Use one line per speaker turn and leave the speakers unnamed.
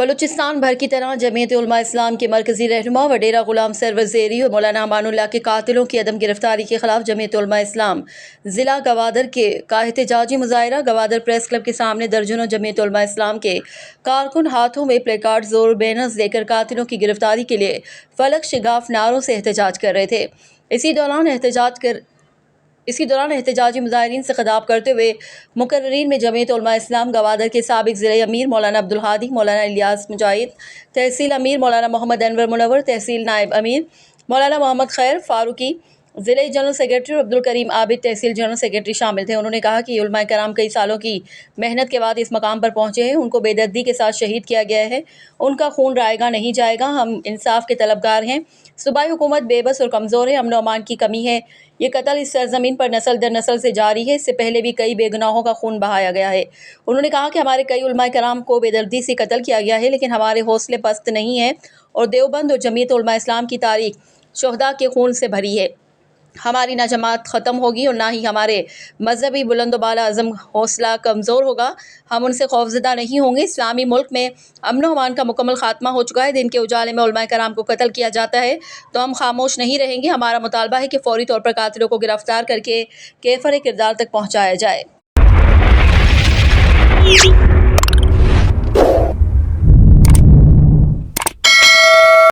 बलूचिस्तान भर की तरह जमीयत उलमा इस्लाम के मरकजी रहनुमा व डेरा गुलाम सरवर ज़ेरी और मौलाना अमानुल्लाह के कातिलों की अदम गिरफ्तारी के खिलाफ जमीयत उलमा इस्लाम ज़िला गवादर का एहतजाजी मुजाहरा। गवादर प्रेस क्लब के सामने दर्जनों जमीयत उलमा इस्लाम के कारकुन हाथों में प्लेकार्ड्स और बैनर्स लेकर कातिलों की गिरफ्तारी के लिए फलक शिगाफ नारों से एहतजाज कर रहे थे। इसी दौरान एहतजाजी मुजाहिरीन से खिताब करते हुए मुकर्रीन में जमीयत उलमा इस्लाम गवादर के साबिक ज़िला अमीर मौलाना अब्दुल हादी, मौलाना इलियास मुजाहिद, तहसील अमीर मौलाना मोहम्मद अनवर मुनव्वर, तहसील नायब अमीर मौलाना मोहम्मद खैर फारूकी, ज़िले जनरल सेक्रेटरी अब्दुल करीम आबिद, तहसील जनरल सेक्रेटरी शामिल थे। उन्होंने कहा कि उलमा कराम कई सालों की मेहनत के बाद इस मकाम पर पहुँचे हैं, उनको बेदर्दी के साथ शहीद किया गया है, उनका खून रायगा नहीं जाएगा। हम इंसाफ के तलबगार हैं। सूबाई हुकूमत बेबस और कमज़ोर है, अमन व अमान की कमी है। ये कत्ल इस सरजमीन पर नस्ल दर नस्ल से जारी है। इससे पहले भी कई बेगुनाहों का खून बहाया गया है। उन्होंने कहा कि हमारे कई उलमा कराम को बेदर्दी से कत्ल किया गया है, लेकिन हमारे हौसले पस्त नहीं हैं और देवबंद और जमीयत उलमा इस्लाम की तारीख शुहदा के खून से भरी है। हमारी ना जमात ख़त्म होगी और ना ही हमारे मजहबी बुलंदबाला अज़म हौसला कमज़ोर होगा। हम उनसे खौफज़दा नहीं होंगे। इस्लामी मुल्क में अमन व अमान का मुकम्मल खात्मा हो चुका है। दिन के उजाले में उलमा कराम को कत्ल किया जाता है तो हम खामोश नहीं रहेंगे। हमारा मुतालबा है कि फौरी तौर पर कातिलों को गिरफ्तार करके कैफर किरदार तक पहुँचाया जाए।